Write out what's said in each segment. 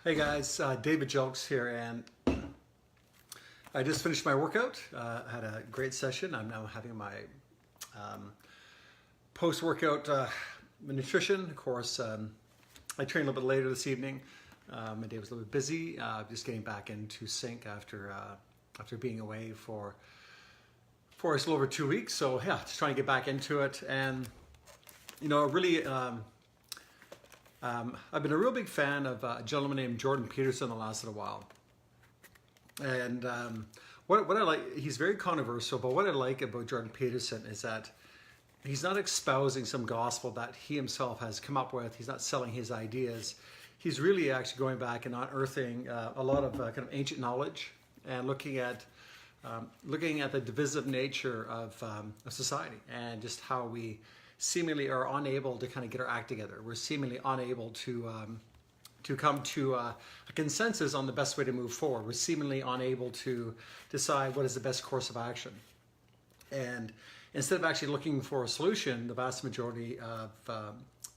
Hey guys, David Jelks here, and I just finished my workout. Had a great session. I'm now having my post-workout nutrition. Of course, I trained a little bit later this evening. My day was a little bit busy. Just getting back into sync after being away for a little over 2 weeks. So yeah, just trying to get back into it, and really. I've been a real big fan of a gentleman named Jordan Peterson the last little while. And what I like, he's very controversial, but what I like about Jordan Peterson is that he's not espousing some gospel that he himself has come up with. He's not selling his ideas. He's really actually going back and unearthing a lot of kind of ancient knowledge and looking at the divisive nature of society and just how we seemingly are unable to kind of get our act together. We're seemingly unable to come to a consensus on the best way to move forward. We're seemingly unable to decide what is the best course of action. And instead of actually looking for a solution, the vast majority of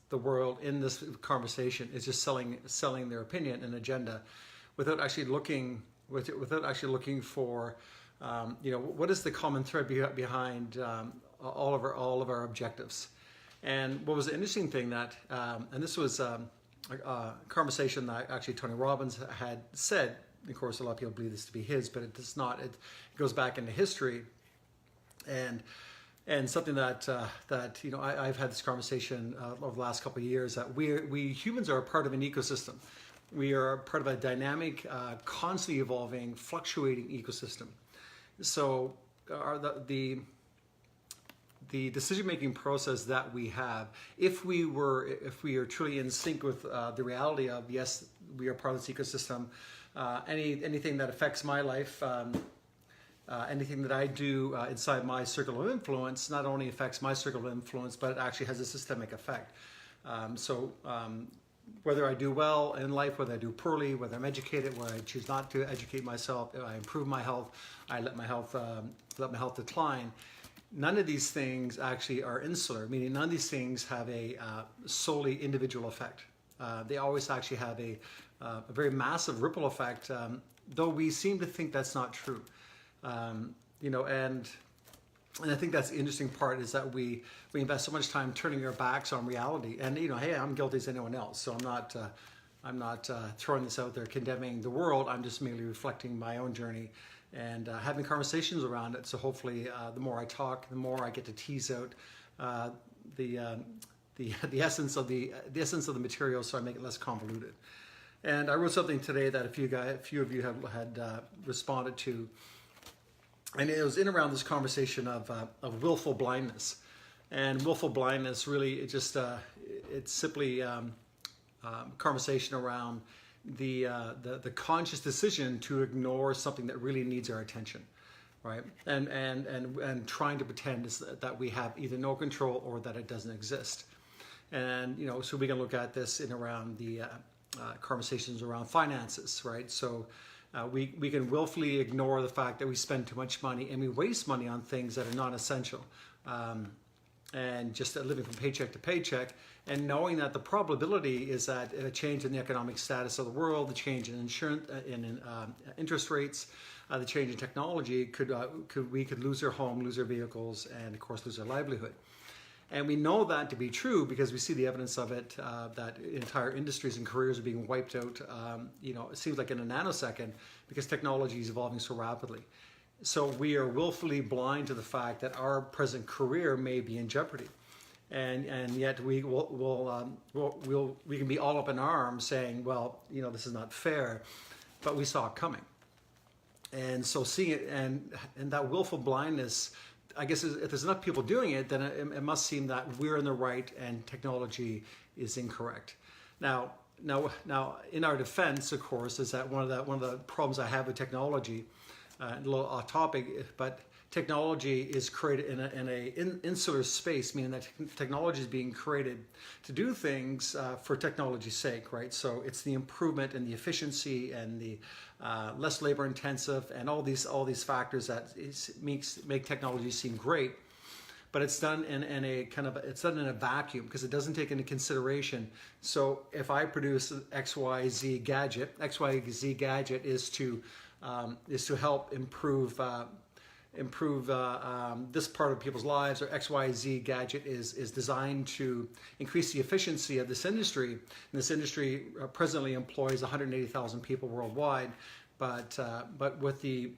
the world in this conversation is just selling their opinion and agenda without actually looking for what is the common thread behind all of our objectives. And what was the interesting thing that, and this was a conversation that actually Tony Robbins had said. Of course, a lot of people believe this to be his, but it does not. It goes back into history, and something that I've had this conversation over the last couple of years, that we humans are a part of an ecosystem. We are part of a dynamic, constantly evolving, fluctuating ecosystem. So the decision-making process that we have, if we are truly in sync with the reality of, yes, we are part of this ecosystem, anything that affects my life, anything that I do inside my circle of influence, not only affects my circle of influence, but it actually has a systemic effect. Whether I do well in life, whether I do poorly, whether I'm educated, whether I choose not to educate myself, I improve my health, I let my health decline. None of these things actually are insular, meaning none of these things have a solely individual effect. They always actually have a very massive ripple effect, though we seem to think that's not true. And I think that's the interesting part, is that we invest so much time turning our backs on reality. And hey, I'm guilty as anyone else, so I'm not throwing this out there condemning the world. I'm just merely reflecting my own journey and having conversations around it. So hopefully, the more I talk, the more I get to tease out the essence of the the material, so I make it less convoluted. And I wrote something today that a few of you had responded to. And it was in around this conversation of willful blindness. And willful blindness, really, it's simply conversation around the conscious decision to ignore something that really needs our attention, right? And trying to pretend that we have either no control or that it doesn't exist. And so we can look at this in around the conversations around finances, right? So we can willfully ignore the fact that we spend too much money and we waste money on things that are not essential, and just living from paycheck to paycheck, and knowing that the probability is that a change in the economic status of the world, the change in insurance, interest rates, the change in technology, we could lose our home, lose our vehicles, and of course lose our livelihood. And we know that to be true because we see the evidence of it, that entire industries and careers are being wiped out, it seems like in a nanosecond, because technology is evolving so rapidly. So we are willfully blind to the fact that our present career may be in jeopardy. And yet we can be all up in arms saying, well, this is not fair, but we saw it coming. And so seeing it, and that willful blindness, I guess if there's enough people doing it, then it must seem that we're in the right and technology is incorrect. Now, in our defense, of course, is that one of the problems I have with technology, a little off topic, but technology is created in an insular space, meaning that technology is being created to do things for technology's sake, right? So it's the improvement and the efficiency and the less labor intensive and all these factors that make technology seem great. but it's done in a kind of, it's done in a vacuum because it doesn't take into consideration. So if I produce an XYZ gadget, XYZ gadget is to help improve this part of people's lives, or XYZ gadget is designed to increase the efficiency of this industry. And this industry presently employs 180,000 people worldwide. But with the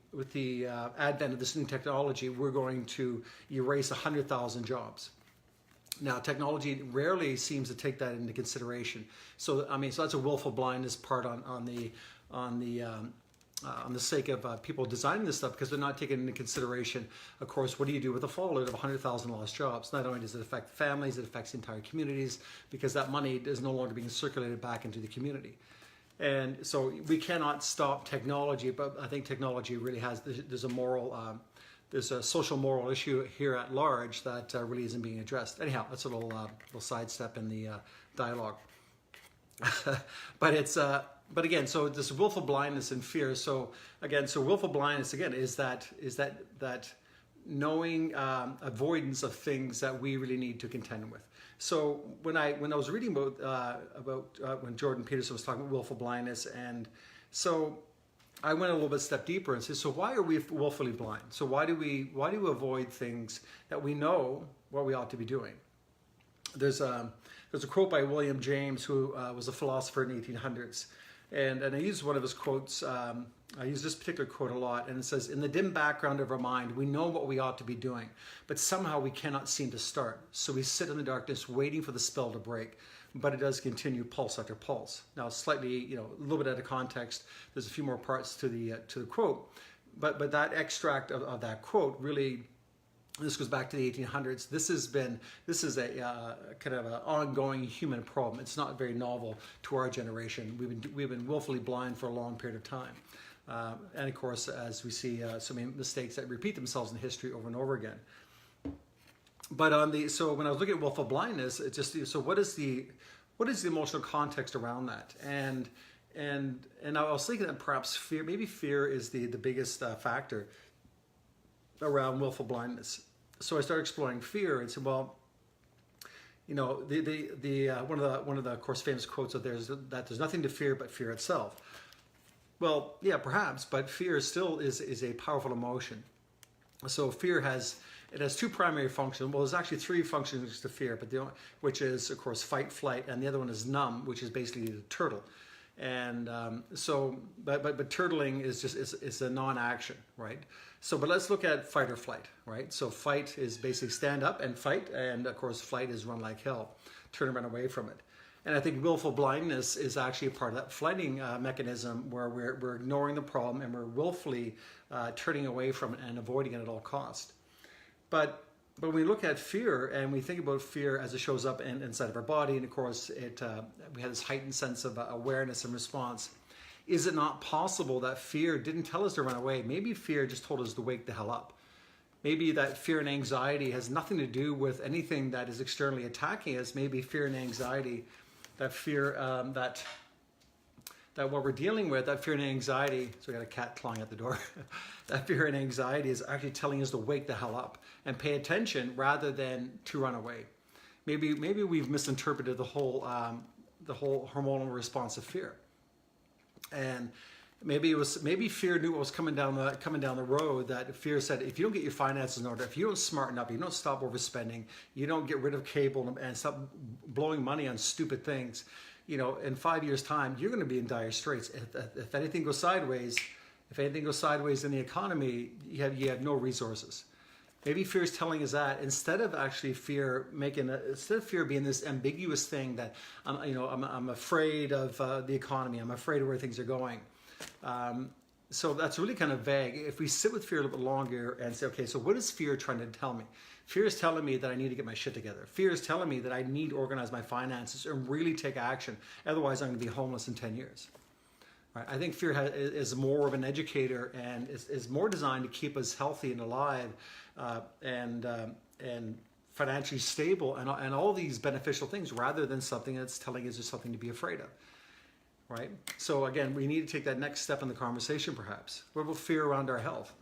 advent of this new technology, we're going to erase 100,000 jobs. Now, technology rarely seems to take that into consideration. So so that's a willful blindness part on the sake of people designing this stuff, because they're not taking into consideration, of course, what do you do with the fallout of 100,000 lost jobs? Not only does it affect families, it affects entire communities, because that money is no longer being circulated back into the community. And so we cannot stop technology, but I think technology really has, there's a social moral issue here at large that really isn't being addressed. Anyhow, that's a little sidestep in the dialogue. But again, so this willful blindness and fear. So again, so willful blindness again is that knowing avoidance of things that we really need to contend with. So when I was reading about when Jordan Peterson was talking about willful blindness, and so I went a little bit step deeper and said, so why are we willfully blind? So why do we avoid things that we know what we ought to be doing? There's a quote by William James, who was a philosopher in the 1800s. And I use one of his quotes, I use this particular quote a lot, and it says, in the dim background of our mind, we know what we ought to be doing, but somehow we cannot seem to start. So we sit in the darkness waiting for the spell to break, but it does continue pulse after pulse. Now, slightly, a little bit out of context, there's a few more parts to the quote, but that extract of that quote really, this goes back to the 1800s. This is a kind of an ongoing human problem. It's not very novel to our generation. We've been willfully blind for a long period of time, and of course, as we see so many mistakes that repeat themselves in history over and over again. But so when I was looking at willful blindness, it just, so what is the emotional context around that? And I was thinking that perhaps maybe fear is the biggest factor around willful blindness. So I started exploring fear and said, well, one of the of course famous quotes out there is that there's nothing to fear but fear itself. Well, yeah, perhaps, but fear still is a powerful emotion. So fear has two primary functions. Well, there's actually three functions to fear, but which is of course fight, flight, and the other one is numb, which is basically the turtle. And but turtling is just it's a non-action, right? So, but let's look at fight or flight, right? So fight is basically stand up and fight, and of course flight is run like hell, turn and run away from it. And I think willful blindness is actually a part of that flighting mechanism, where we're ignoring the problem and we're willfully turning away from it and avoiding it at all cost. But when we look at fear and we think about fear as it shows up inside of our body, and of course we have this heightened sense of awareness and response. Is it not possible that fear didn't tell us to run away? Maybe fear just told us to wake the hell up. Maybe that fear and anxiety has nothing to do with anything that is externally attacking us. Maybe fear and anxiety, that fear that what we're dealing with, that fear and anxiety, so we got a cat clawing at the door, that fear and anxiety is actually telling us to wake the hell up and pay attention rather than to run away. Maybe we've misinterpreted the whole hormonal response of fear. And maybe fear knew what was coming down the road, that fear said, if you don't get your finances in order, if you don't smarten up, you don't stop overspending, you don't get rid of cable and stop blowing money on stupid things, in 5 years' time, you're going to be in dire straits. If anything goes sideways, in the economy, you have no resources. Maybe fear is telling us that instead of fear being this ambiguous thing that I'm afraid of the economy, I'm afraid of where things are going. So that's really kind of vague. If we sit with fear a little bit longer and say, okay, so what is fear trying to tell me? Fear is telling me that I need to get my shit together. Fear is telling me that I need to organize my finances and really take action. Otherwise, I'm going to be homeless in 10 years. Right? I think fear is more of an educator and is more designed to keep us healthy and alive and financially stable and all these beneficial things, rather than something that's telling us there's something to be afraid of. Right? So again, we need to take that next step in the conversation perhaps. What about fear around our health?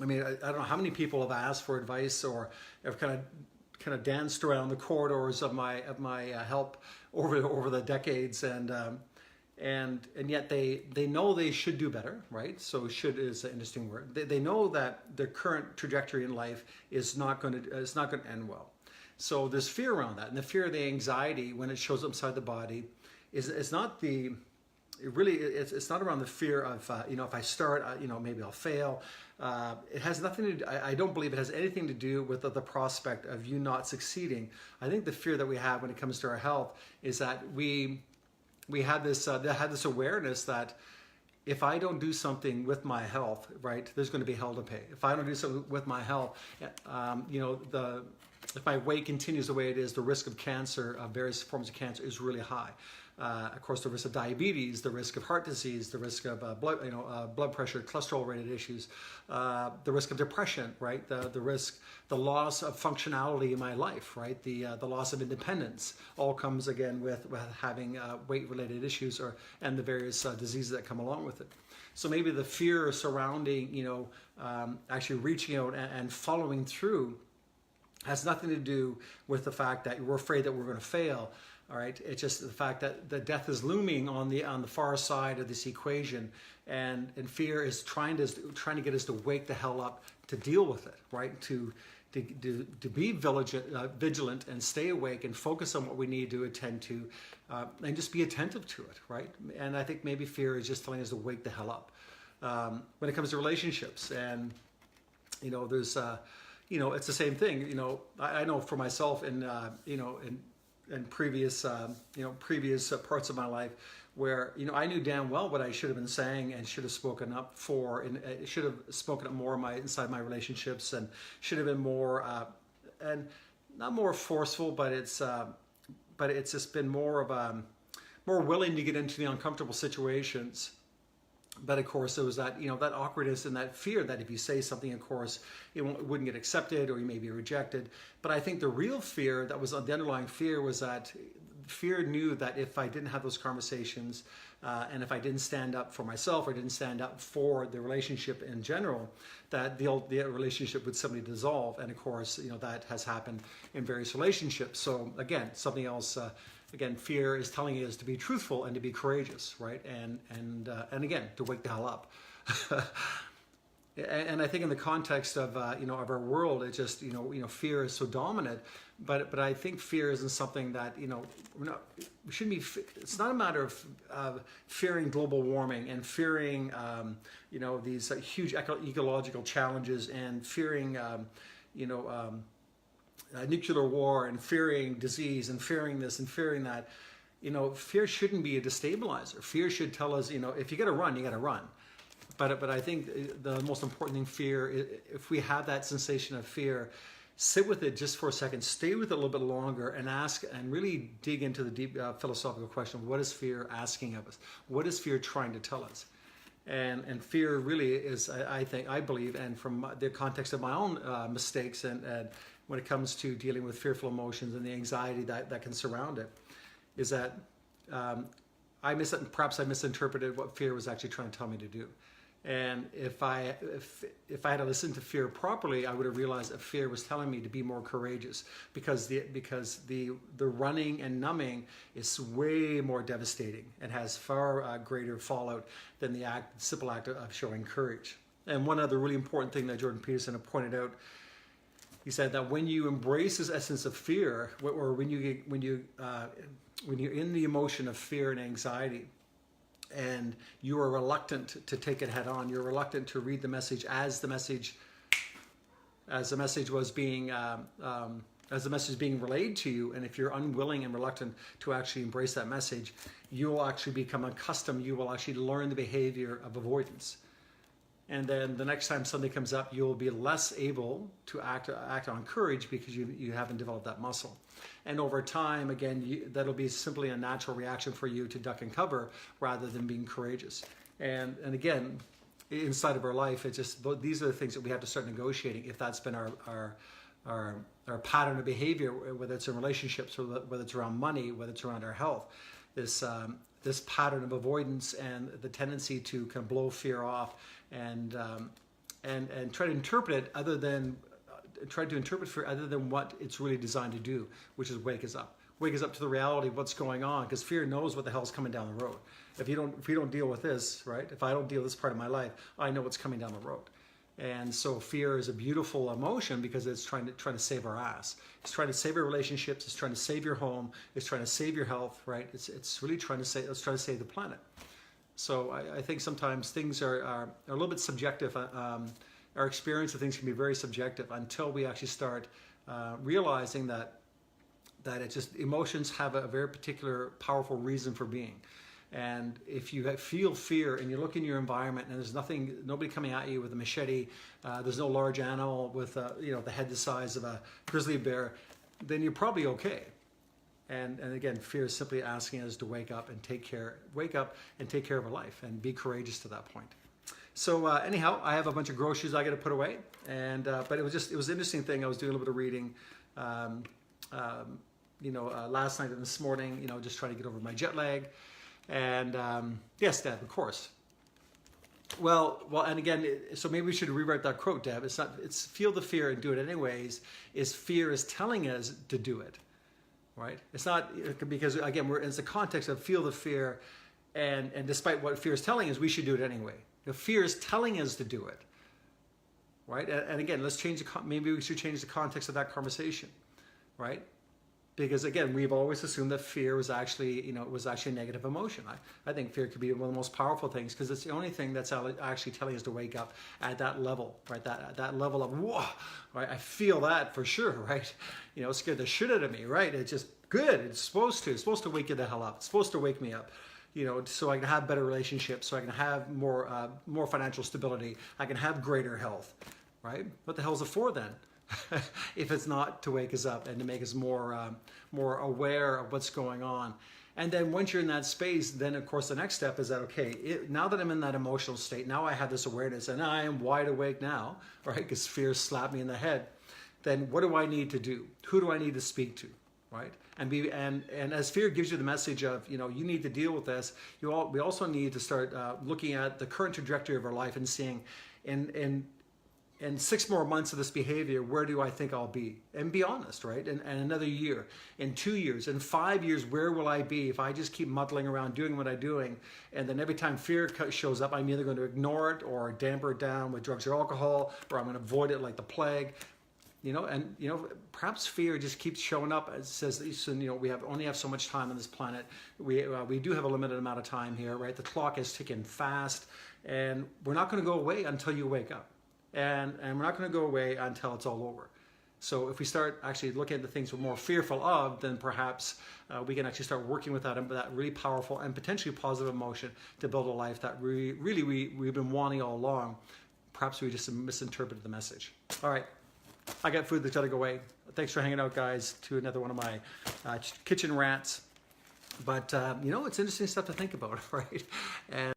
I mean, I don't know how many people have asked for advice or have kind of danced around the corridors of my help over the decades, and yet they know they should do better, right? So should is an interesting word. They know that their current trajectory in life is not going to end well. So there's fear around that, and the fear of the anxiety when it shows up inside the body is not the it's not around the fear of if I start, maybe I'll fail. It has nothing to do, I don't believe it has anything to do with the prospect of you not succeeding. I think the fear that we have when it comes to our health is that we had this awareness that if I don't do something with my health, right, there's going to be hell to pay. If I don't do something with my health, if my weight continues the way it is, the risk of cancer, of various forms of cancer, is really high. Of course, the risk of diabetes, the risk of heart disease, the risk of blood pressure, cholesterol-related issues, the risk of depression, right? The loss of functionality in my life, right? The loss of independence all comes again with having weight-related issues and the various diseases that come along with it. So maybe the fear surrounding, actually reaching out and following through has nothing to do with the fact that we're afraid that we're going to fail. All right, it's just the fact that the death is looming on the far side of this equation, and fear is trying to get us to wake the hell up to deal with it, right? To be vigilant and stay awake and focus on what we need to attend to, and just be attentive to it, right? And I think maybe fear is just telling us to wake the hell up. When it comes to relationships, and there's it's the same thing. I know for myself in previous parts of my life where I knew damn well what I should have been saying and should have spoken up for, and should have spoken up more inside my relationships, and should have been more and not more forceful, but it's just been more willing to get into the uncomfortable situations. But of course, there was that that awkwardness and that fear that if you say something, of course, it wouldn't get accepted or you may be rejected. But I think the real fear that was the underlying fear was that fear knew that if I didn't have those conversations, and if I didn't stand up for myself or didn't stand up for the relationship in general, that the relationship would suddenly dissolve. And of course, that has happened in various relationships. So again, something else. Again, fear is telling us to be truthful and to be courageous, right? And again, to wake the hell up. And I think in the context of of our world, it just fear is so dominant. But I think fear isn't something that we shouldn't be. It's not a matter of fearing global warming and fearing these huge ecological challenges and fearing nuclear war and fearing disease and fearing this and fearing that. Fear shouldn't be a destabilizer. Fear should tell us, if you got to run, you got to run. But I think the most important thing, fear, if we have that sensation of fear, sit with it just for a second, stay with it a little bit longer, and ask and really dig into the deep philosophical question of what is fear asking of us? What is fear trying to tell us? And fear really is, I believe, and from the context of my own mistakes and when it comes to dealing with fearful emotions and the anxiety that can surround it, is that perhaps I misinterpreted what fear was actually trying to tell me to do. And if I had to listen to fear properly, I would have realized that fear was telling me to be more courageous, because the running and numbing is way more devastating and has far greater fallout than the simple act of showing courage. And one other really important thing that Jordan Peterson had pointed out, he said that when you embrace this essence of fear, or when you're in the emotion of fear and anxiety, and you are reluctant to take it head on, you're reluctant to read the message as the message was being relayed to you, and if you're unwilling and reluctant to actually embrace that message, you will actually become accustomed. You will actually learn the behavior of avoidance. And then the next time something comes up, you'll be less able to act on courage because you haven't developed that muscle. And over time, again, that'll be simply a natural reaction for you to duck and cover rather than being courageous. And again, inside of our life, these are the things that we have to start negotiating if that's been our pattern of behavior, whether it's in relationships, or whether it's around money, whether it's around our health. This pattern of avoidance and the tendency to kind of blow fear off and and try to interpret it fear other than what it's really designed to do, which is wake us up. Wake us up to the reality of what's going on, because fear knows what the hell's coming down the road. If we don't deal with this, right? If I don't deal with this part of my life, I know what's coming down the road. And so fear is a beautiful emotion because it's trying to save our ass. It's trying to save your relationships. It's trying to save your home. It's trying to save your health, right? It's really trying to save the planet. So I think sometimes things are a little bit subjective. Our experience of things can be very subjective until we actually start realizing that it's just emotions have a very particular powerful reason for being. And if you feel fear and you look in your environment and there's nobody coming at you with a machete, there's no large animal with the head the size of a grizzly bear, then you're probably okay. And again, fear is simply asking us to wake up and take care of our life and be courageous to that point. So anyhow, I have a bunch of groceries I got to put away, and but it was an interesting thing. I was doing a little bit of reading, last night and this morning, just trying to get over my jet lag. And yes, Deb, of course. Well, and again, so maybe we should rewrite that quote, Deb. It's feel the fear and do it anyways. Fear is telling us to do it, right? It's not, because again, we're in the context of feel the fear, and despite what fear is telling us, we should do it anyway. The fear is telling us to do it, right? And again, maybe we should change the context of that conversation, right? Because again, we've always assumed that fear was actually, a negative emotion. I think fear could be one of the most powerful things, because it's the only thing that's actually telling us to wake up at that level, right? That level of, whoa, right? I feel that for sure, right? It scared the shit out of me, right? It's just good. It's supposed to wake you the hell up. It's supposed to wake me up, so I can have better relationships, so I can have more financial stability. I can have greater health, right? What the hell is it for then? If it's not to wake us up and to make us more aware of what's going on. And then once you're in that space, then of course the next step is that, okay, now that I'm in that emotional state, now I have this awareness and I am wide awake now, right? Because fear slapped me in the head. Then what do I need to do? Who do I need to speak to, right? And as fear gives you the message of, you need to deal with this, we also need to start looking at the current trajectory of our life and seeing in 6 more months of this behavior, where do I think I'll be? And be honest, right? And another year, in 2 years, in 5 years, where will I be if I just keep muddling around doing what I'm doing? And then every time fear shows up, I'm either going to ignore it or damper it down with drugs or alcohol, or I'm going to avoid it like the plague. Perhaps fear just keeps showing up. It says, listen, we only have so much time on this planet. We do have a limited amount of time here, right? The clock is ticking fast, and we're not going to go away until you wake up. And we're not going to go away until it's all over. So if we start actually looking at the things we're more fearful of, then perhaps we can actually start working with that really powerful and potentially positive emotion to build a life that we've been wanting all along. Perhaps we just misinterpreted the message. All right, I got food that's got to go away. Thanks for hanging out, guys, to another one of my kitchen rants. But, it's interesting stuff to think about, right? And